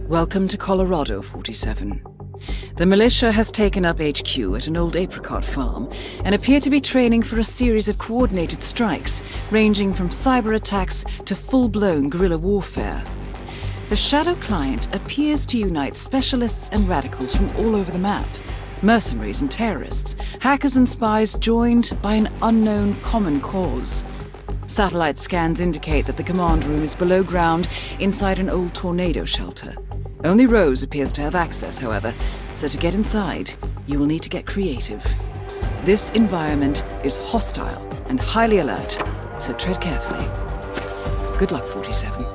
Welcome to Colorado, 47. The militia has taken up HQ at an old apricot farm and appear to be training for a series of coordinated strikes, ranging from cyber attacks to full-blown guerrilla warfare. The Shadow Client appears to unite specialists and radicals from all over the map. Mercenaries and terrorists, hackers and spies joined by an unknown common cause. Satellite scans indicate that the command room is below ground inside an old tornado shelter. Only Rose appears to have access, however, so to get inside, you will need to get creative. This environment is hostile and highly alert, so tread carefully. Good luck, 47.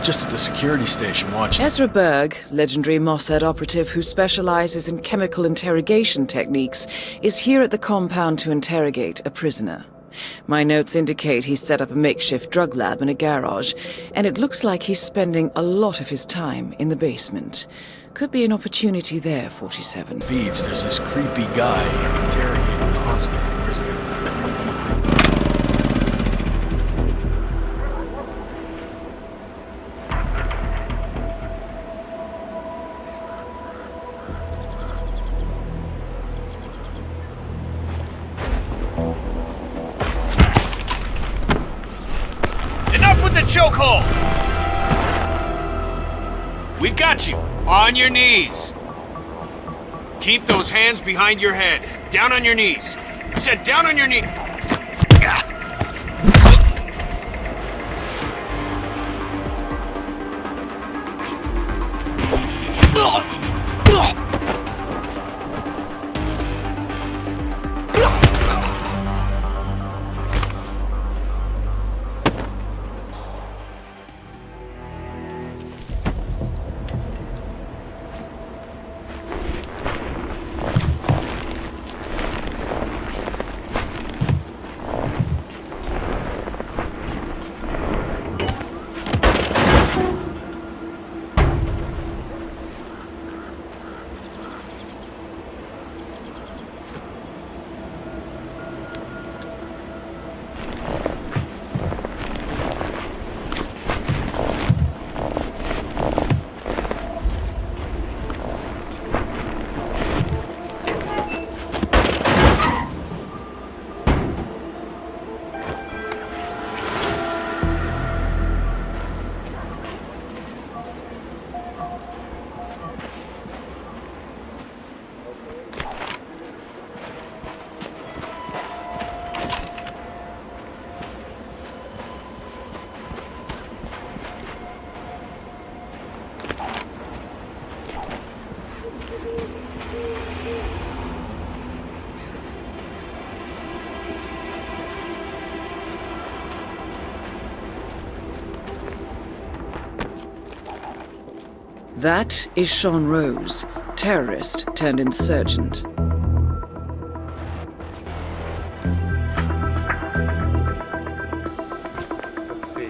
Just at the security station watching. Ezra Berg, legendary Mossad operative who specializes in chemical interrogation techniques, is here at the compound to interrogate a prisoner. My notes indicate he's set up a makeshift drug lab in a garage, and it looks like he's spending a lot of his time in the basement. Could be an opportunity there, 47. Feeds, there's this creepy guy interrogating the hostage. Chokehold! We got you. On your knees. Keep those hands behind your head. Down on your knees. I said down on your knees. That is Sean Rose, terrorist turned insurgent. Let's see.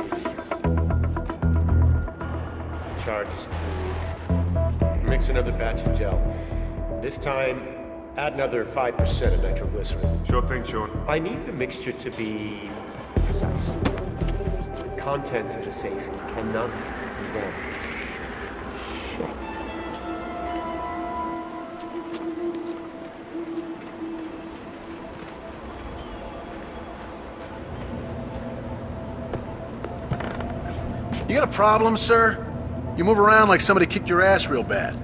Charges to mix another batch of gel. This time, add another 5% of nitroglycerin. Sure thing, Sean. I need the mixture to be precise. The contents of the safe cannot be wrong. You got a problem, sir? You move around like somebody kicked your ass real bad.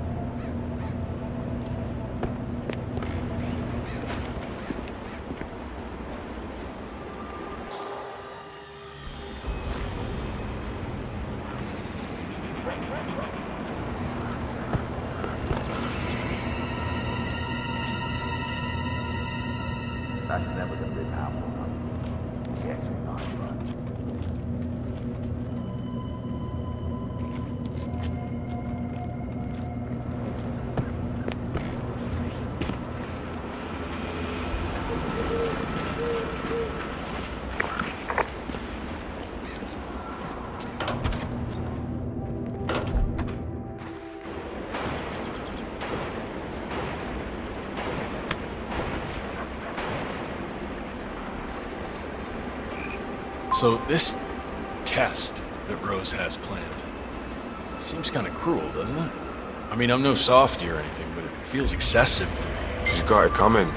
That's never gonna be powerful enough. Yes, not right. So this test that Rose has planned seems kind of cruel, doesn't it? I mean, I'm no softy or anything, but it feels excessive to me. She's got it coming.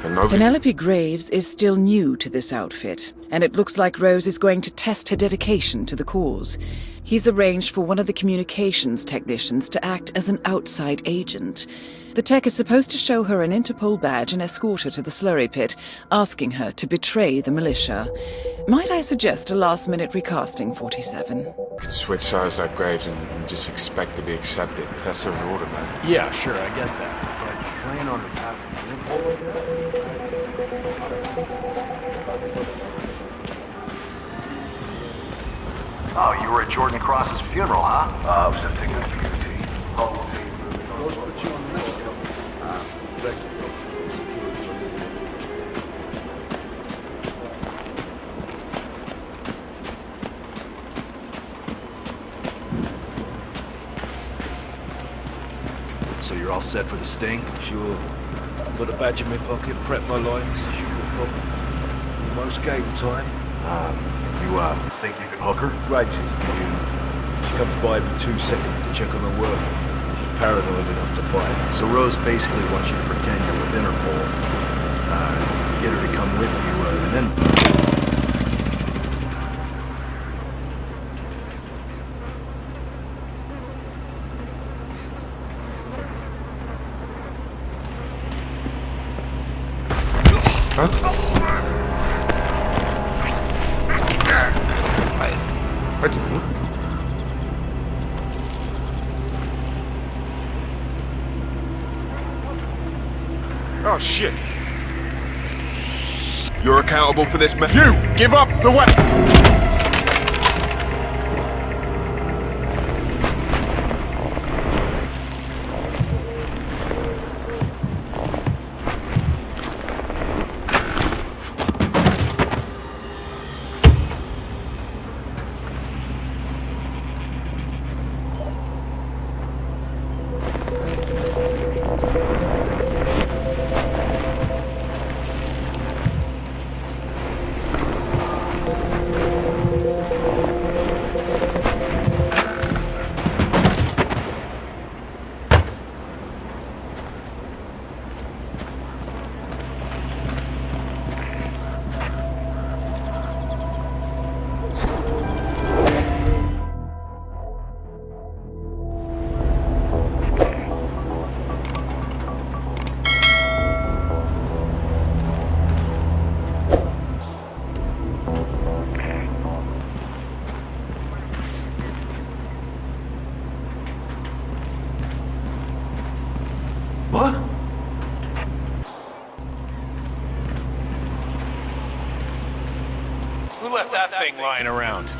And nobody... Penelope Graves is still new to this outfit, and it looks like Rose is going to test her dedication to the cause. He's arranged for one of the communications technicians to act as an outside agent. The tech is supposed to show her an Interpol badge and escort her to the slurry pit, asking her to betray the militia. Might I suggest a last-minute recasting, 47? could switch sides like Graves and just expect to be accepted. That's her order, man. Yeah, sure, I get that. But playing on her path. Oh, you were at Jordan Cross's funeral, huh? I was at the good beauty. So you're all set for the sting? Sure. Got a badge in my pocket, prep my lines. Almost game time. You think you can hook her? Graves is new. She comes by every 2 seconds to check on her work. She's paranoid enough to bite. So Rose basically wants you to pretend you're with Interpol. Get her to come with you, and then... Oh, shit. You're accountable for this, man. You! Give up the weapon! What? Who left that thing lying around?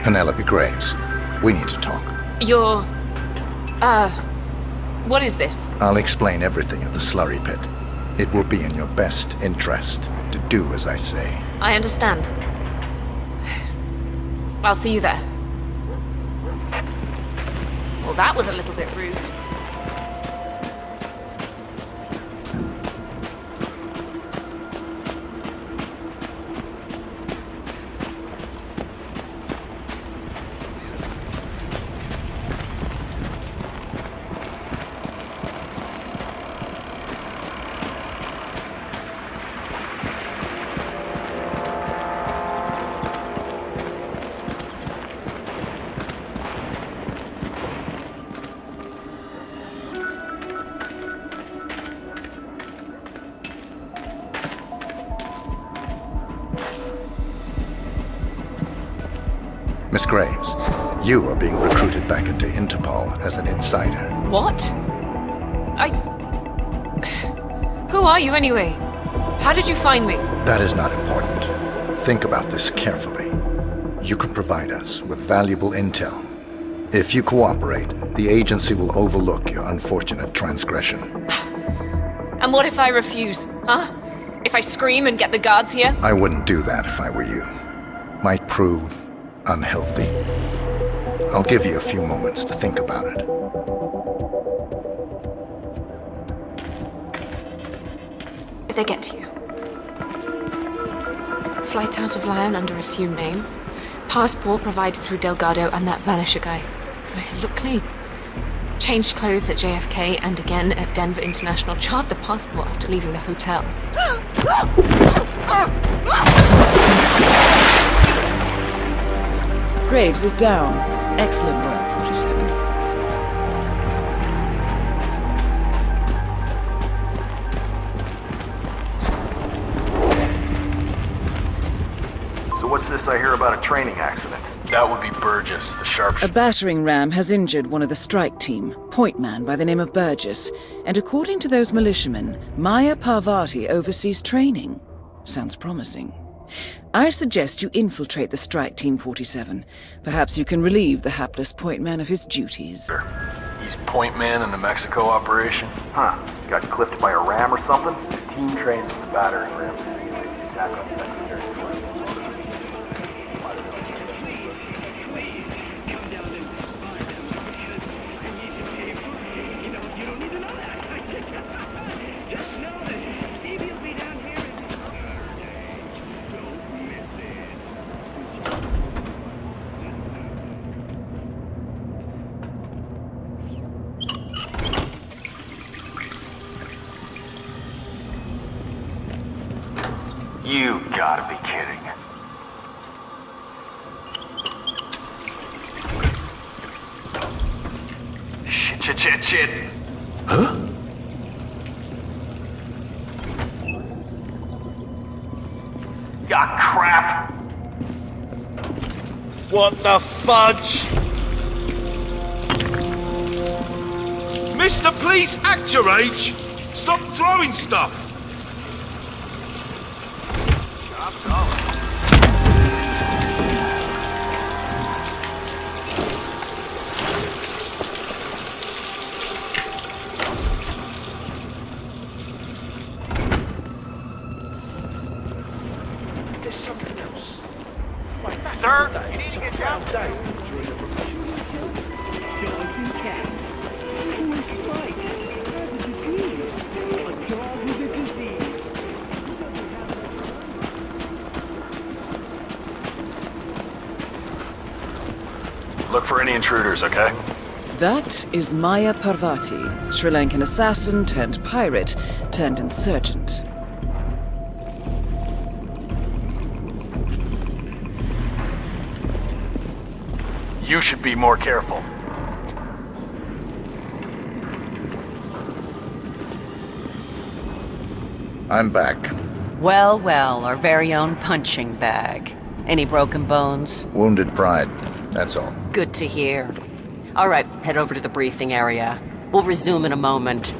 Penelope Graves, we need to talk. You're... what is this? I'll explain everything at the slurry pit. It will be in your best interest to do as I say. I understand. I'll see you there. Well, that was a little bit rude. Miss Graves, you are being recruited back into Interpol as an insider. What? Who are you anyway? How did you find me? That is not important. Think about this carefully. You can provide us with valuable intel. If you cooperate, the agency will overlook your unfortunate transgression. And what if I refuse, huh? If I scream and get the guards here? I wouldn't do that if I were you. Might prove unhealthy. I'll give you a few moments to think about it. Did they get to you? Flight out of Lyon under assumed name. Passport provided through Delgado and that Vanisher guy. Look clean. Changed clothes at JFK and again at Denver International. Charred the passport after leaving the hotel. Graves is down. Excellent work, 47. So what's this I hear about a training accident? That would be Burgess, the sharpshooter. A battering ram has injured one of the strike team, point man by the name of Burgess, and according to those militiamen, Maya Parvati oversees training. Sounds promising. I suggest you infiltrate the strike team, 47. Perhaps you can relieve the hapless point man of his duties. He's point man in the Mexico operation? Huh. Got clipped by a ram or something? The team trains with the battering ram. That's what the secretary. You gotta be kidding. Shit. Huh? Ah, crap! What the fudge? Mr. Police, act your age! Stop throwing stuff! There's something else. Sir, you need to get down. Look for any intruders, okay? That is Maya Parvati, Sri Lankan assassin turned pirate turned insurgent. You should be more careful. I'm back. Well, our very own punching bag. Any broken bones? Wounded pride, that's all. Good to hear. All right, head over to the briefing area. We'll resume in a moment.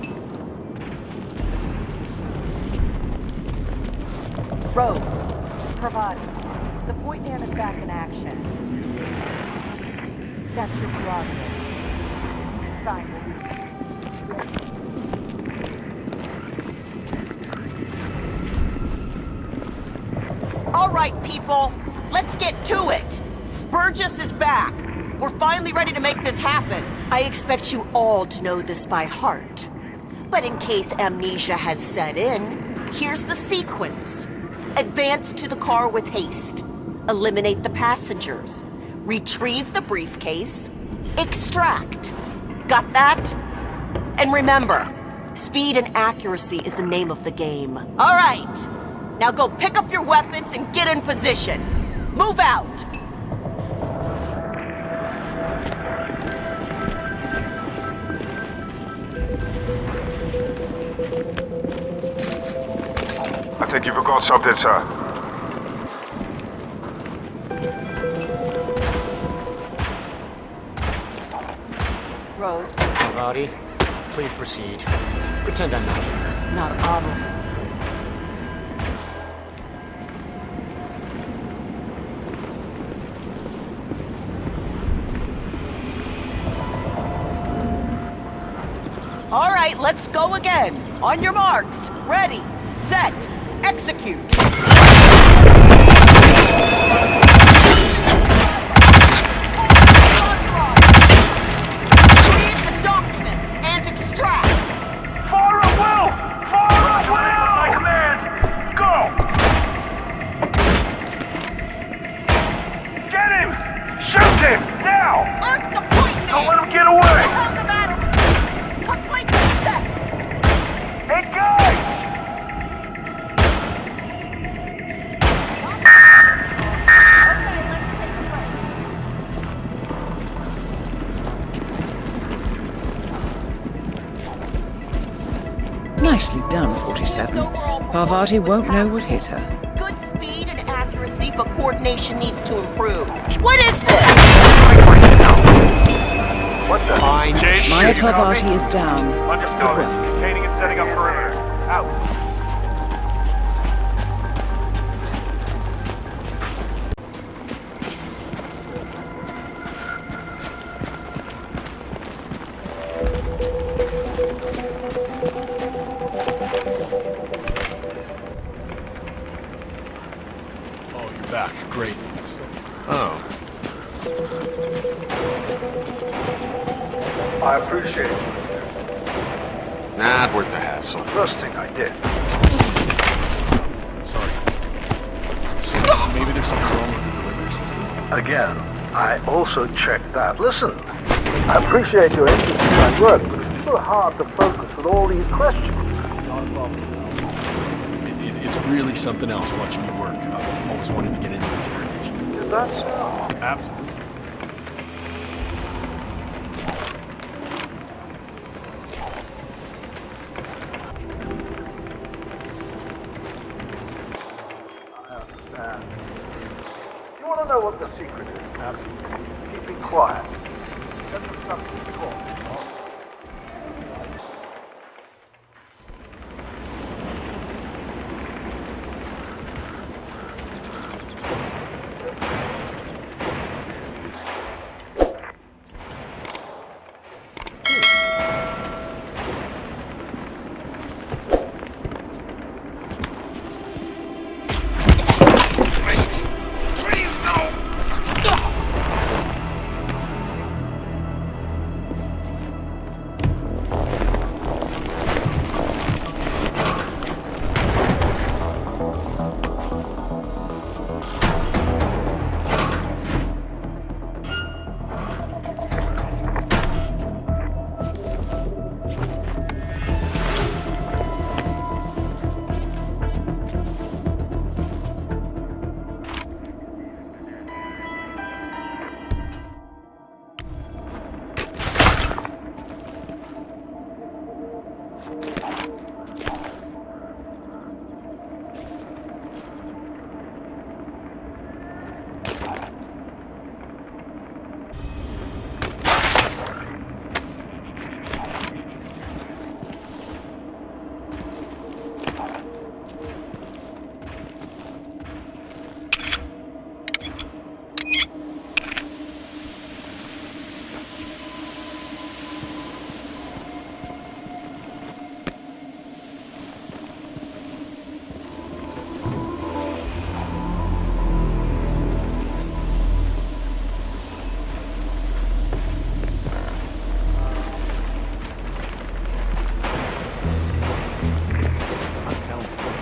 Rose, provide. The point man is back in action. That's your prerogative. Sign. All right, people, let's get to it. Burgess is back. We're finally ready to make this happen. I expect you all to know this by heart. But in case amnesia has set in, here's the sequence. Advance to the car with haste. Eliminate the passengers. Retrieve the briefcase. Extract. Got that? And remember, speed and accuracy is the name of the game. All right. Now go pick up your weapons and get in position. Move out. I think you forgot something, sir. Rose. Parvati, please proceed. Pretend I'm not here. Not a problem. All right, let's go again. On your marks. Ready, set, execute. Read the documents and extract. Fire at will! Fire at will! My command! Go! Get him! Shoot him! Now! Earth the point man! Don't let him get away! How's the matter? Complete the step. Hey, guys! Nicely done, 47. Parvati won't know what hit her. Good speed and accuracy, but coordination needs to improve. What is this? What the? Fine. Maya Parvati is down. Understood. Good work. Containing and setting up perimeter. Out. Oh, you're back. Great. Oh. I appreciate it. Not worth the hassle. First thing I did. Sorry. So maybe there's something wrong with the delivery system? Again, I also checked that. Listen, I appreciate your interest in my work, but it's so hard to focus with all these questions. It's really something else watching you work. I've always wanted to get into interrogation. Is that so? Absolutely. You want to know what the secret is? Absolutely. Keeping quiet. That's something to talk.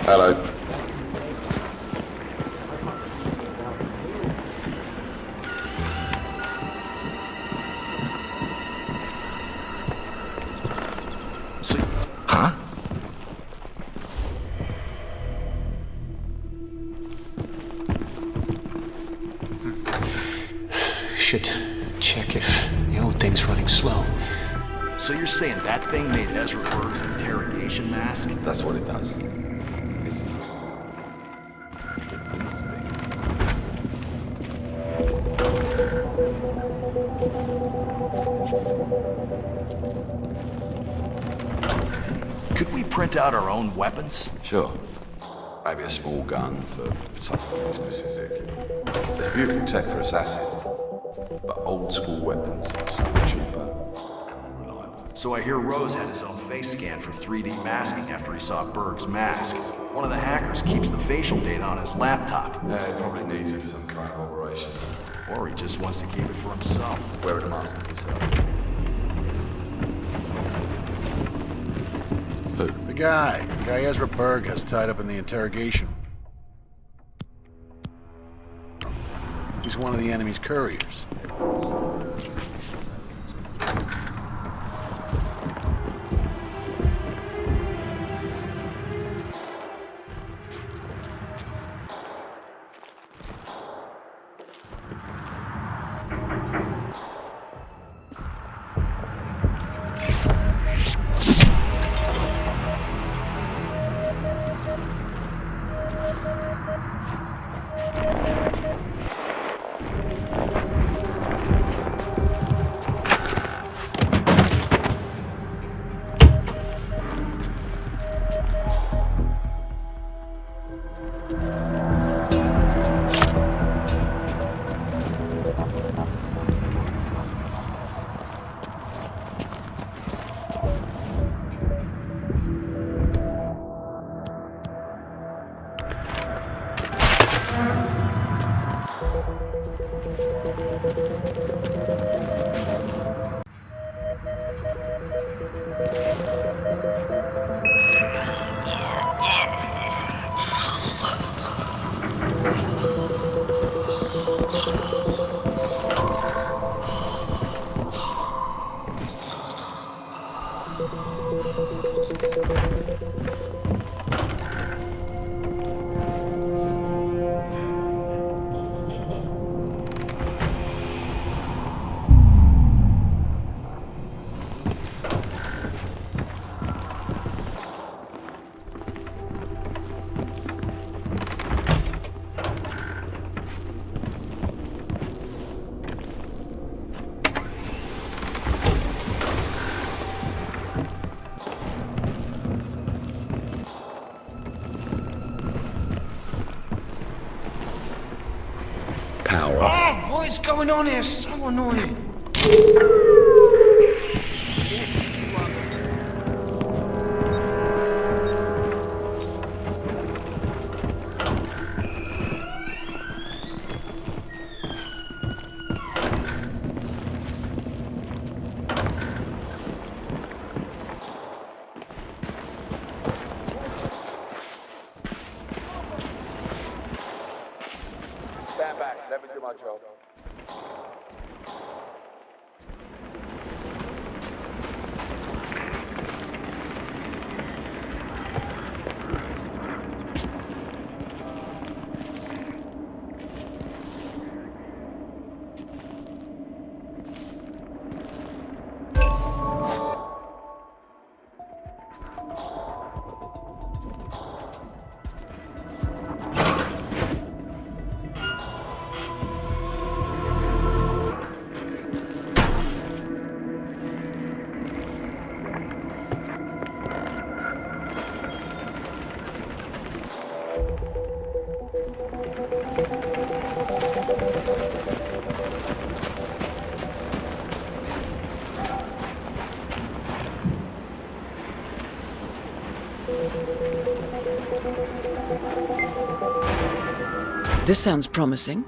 Hello. Huh? Should check if the old thing's running slow. So you're saying that thing made Ezra Berg's interrogation mask? That's what it does. print out our own weapons? Sure. Maybe a small gun for something specific. There's beautiful tech for assassins, but old school weapons are something cheaper and more reliable. So I hear Rose had his own face scan for 3D masking after he saw Berg's mask. One of the hackers keeps the facial data on his laptop. Yeah, he probably needs it for some kind of operation. Or he just wants to keep it for himself. Wear the mask himself. Who? The guy Ezra Berg has tied up in the interrogation. He's one of the enemy's couriers. What is going on here? So annoying. Stand back. Let me do my job. This sounds promising.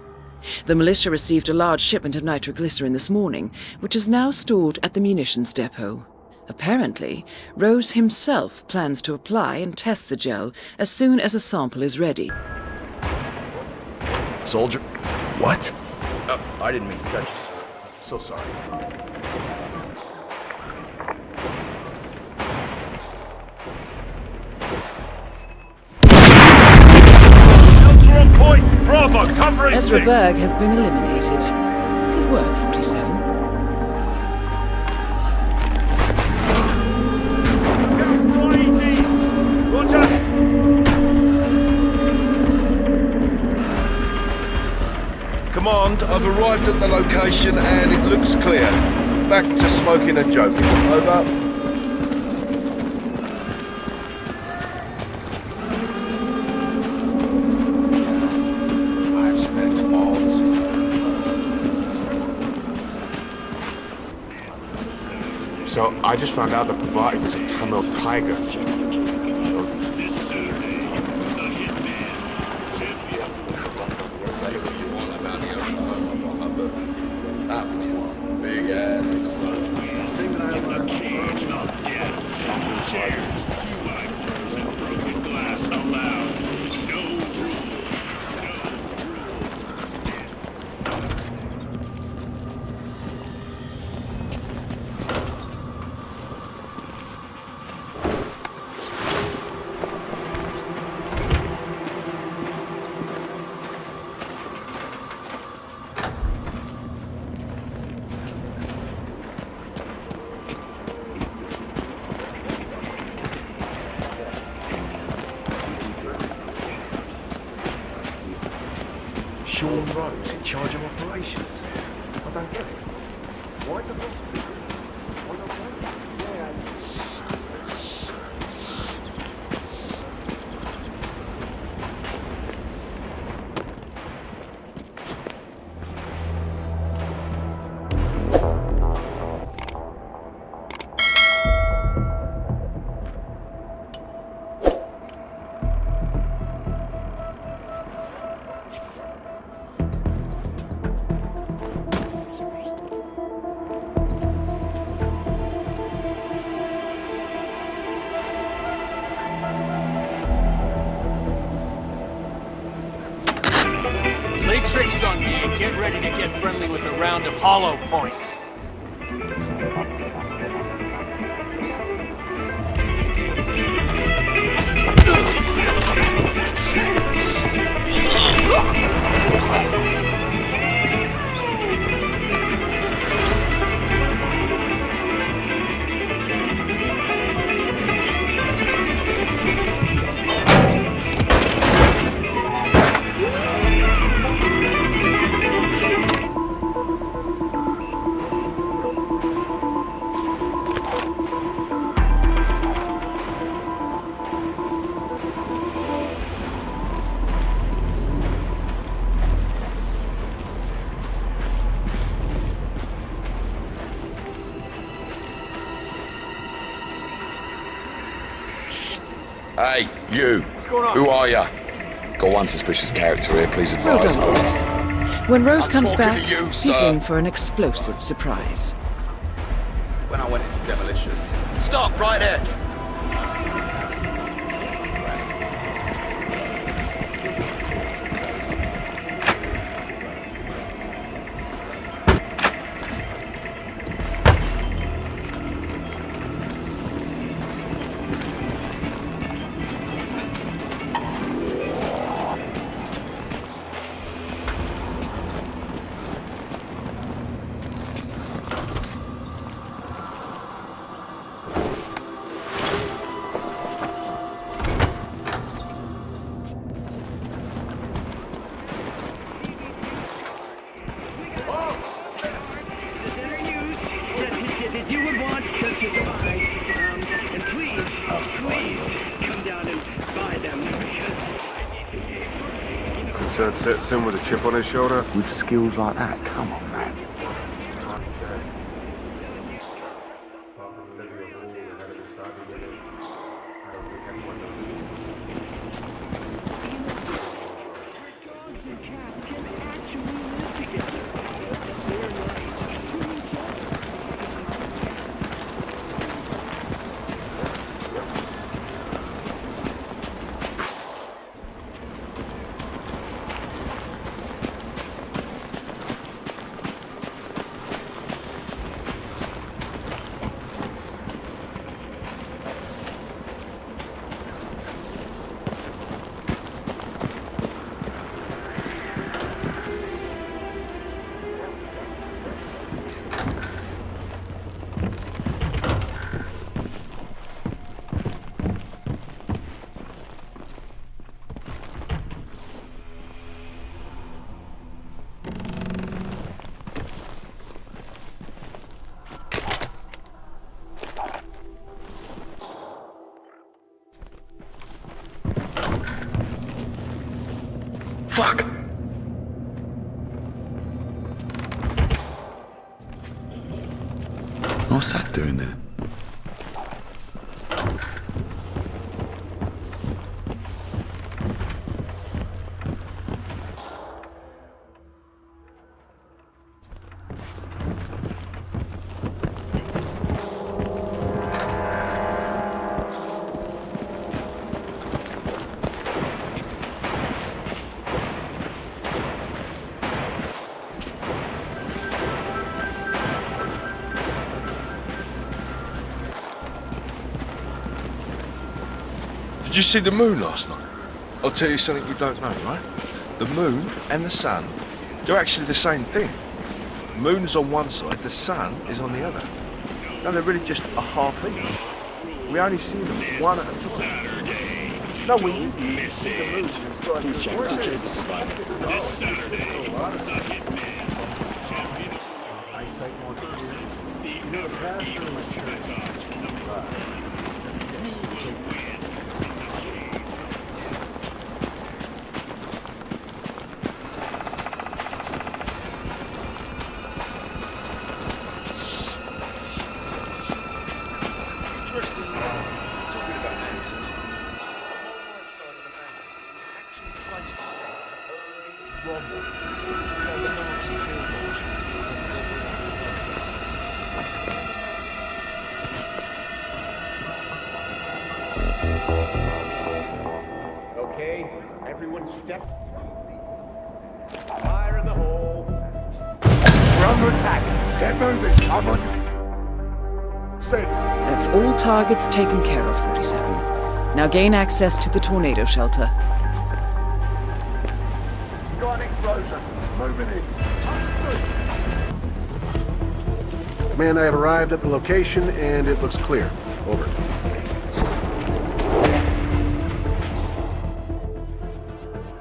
The militia received a large shipment of nitroglycerin this morning, which is now stored at the munitions depot. Apparently, Rose himself plans to apply and test the gel as soon as a sample is ready. Soldier. What? I didn't mean to touch you, sir. So sorry. Point! Bravo! Covering Ezra Berg has been eliminated. Good work, 47. Command, I've arrived at the location and it looks clear. Back to smoking and joking. Over. So I just found out that Pavati was a Tamil tiger. Big ass explosion. Broken glass allowed. Sean Rose in charge of operations. I don't get it. Why the hospital? Why not Play tricks on me and get ready to get friendly with a round of hollow points. Hey, you! Who are ya? Got one suspicious character here, please Well advise. done, officer. When Rose comes talking back, to you, he's sir. in for an explosive surprise. When I went into demolition. Stop right there! Concerned citizen with a chip on his shoulder? With skills like that, come on, man. Fuck! What's that doing there? Did you see the moon last night? I'll tell you something you don't know, right? The moon and the sun, they're actually the same thing. The moon's on one side, the sun is on the other. No, they're really just a half each. We only see them one at a time. No, we miss the moon. This Saturday, the Hitman champion Okay, everyone step. Fire in the hole. We're under attack. Get moving. I'm on 6. That's all targets taken care of, 47. Now gain access to the tornado shelter. Got an explosion. Moving in. Command, I have arrived at the location and it looks clear. Over.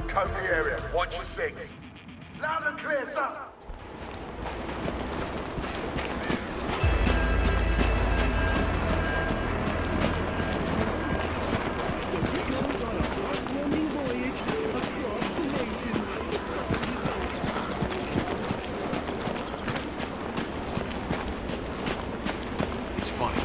Code the area. Watch your 6. Loud and clear, sir. It's funny.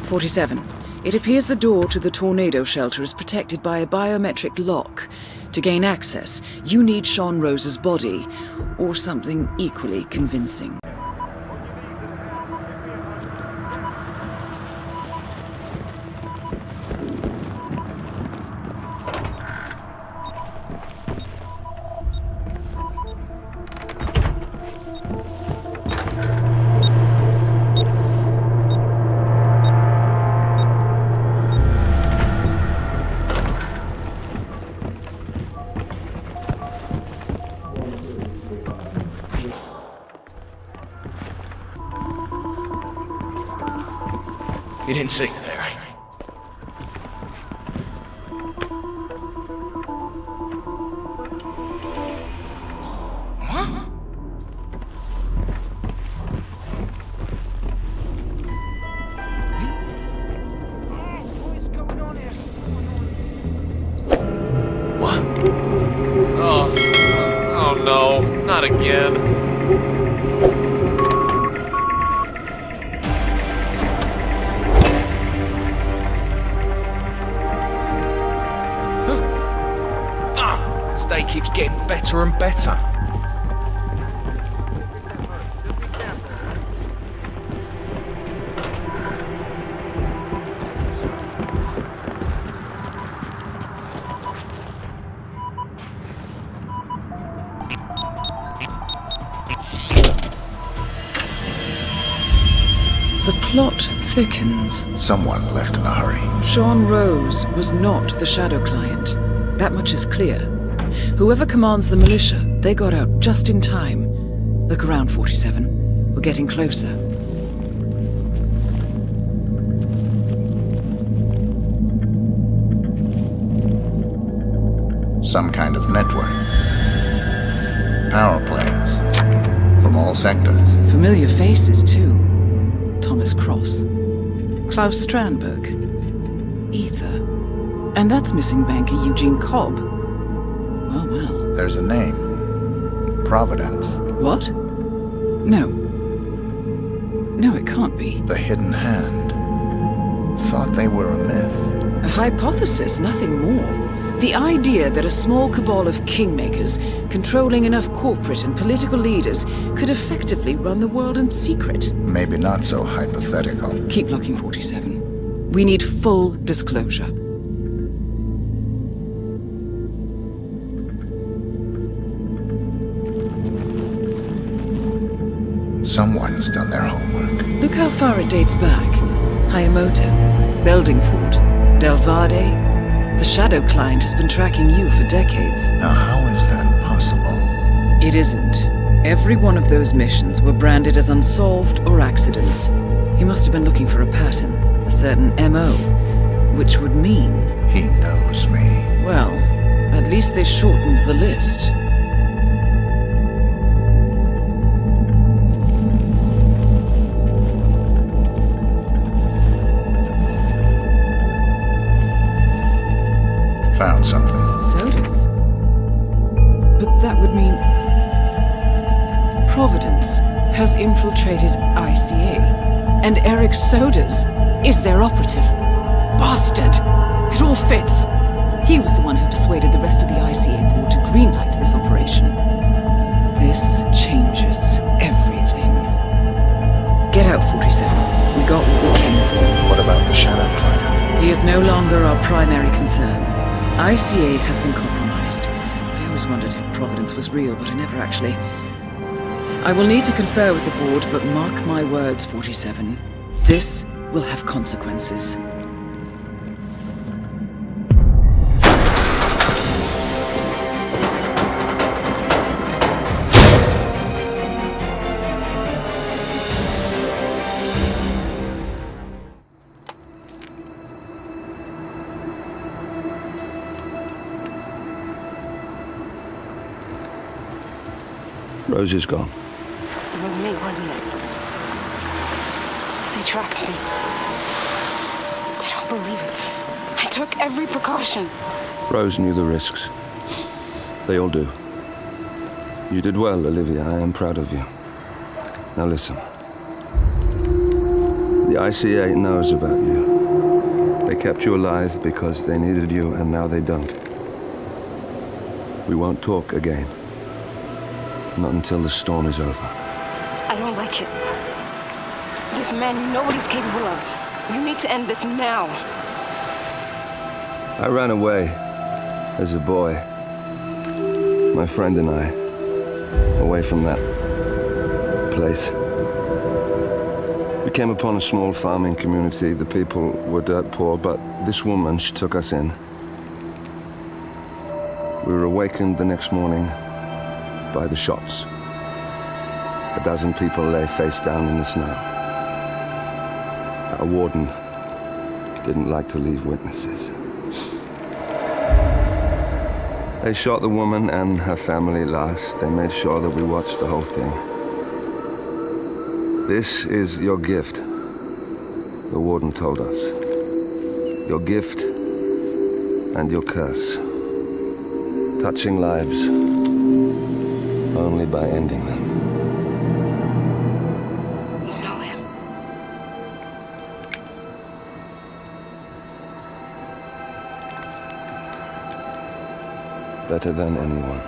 47. It appears the door to the tornado shelter is protected by a biometric lock. To gain access, you need Sean Rose's body, or something equally convincing. You didn't see me there, right? What? What? Oh no, not again. This day keeps getting better and better. The plot thickens. Someone left in a hurry. Sean Rose was not the Shadow client. That much is clear. Whoever commands the militia, they got out just in time. Look around, 47. We're getting closer. Some kind of network. Power planes. From all sectors. Familiar faces, too. Thomas Cross. Klaus Strandberg. Ether. And that's missing banker Eugene Cobb. Well, well. There's a name. Providence. What? No. No, it can't be. The hidden hand. thought they were a myth. A hypothesis, nothing more. The idea that a small cabal of kingmakers, controlling enough corporate and political leaders, could effectively run the world in secret. Maybe not so hypothetical. Keep looking, 47. We need full disclosure. Someone's done their homework. Look how far it dates back. Hayamoto, Beldingford, Delvade. The Shadow Client has been tracking you for decades. Now how is that possible? It isn't. Every one of those missions were branded as unsolved or accidents. He must have been looking for a pattern, a certain MO, which would mean... He knows me. Well, at least this shortens the list. Found something. Sodas? But that would mean... Providence has infiltrated ICA. And Eric Sodas is their operative. Bastard! It all fits. He was the one who persuaded the rest of the ICA board to greenlight this operation. This changes everything. Get out, 47. We got what we came for. What about the Shadow Client? He is no longer our primary concern. ICA has been compromised. I always wondered if Providence was real, but I never actually... I will need to confer with the board, but mark my words, 47. This will have consequences. Rose is gone. It was me, wasn't it? They tracked me. I don't believe it. I took every precaution. Rose knew the risks. They all do. You did well, Olivia. I am proud of you. Now listen. The ICA knows about you. They kept you alive because they needed you, and now they don't. We won't talk again. Not until the storm is over. I don't like it. This man, you know what he's capable of. You need to end this now. I ran away as a boy. My friend and I. Away from that place. We came upon a small farming community. The people were dirt poor, but this woman, she took us in. We were awakened the next morning by the shots. A dozen people lay face down in the snow. Our warden didn't like to leave witnesses. They shot the woman and her family last. They made sure that we watched the whole thing. This is your gift, the warden told us. Your gift and your curse. Touching lives only by ending them. You know him. Better than anyone.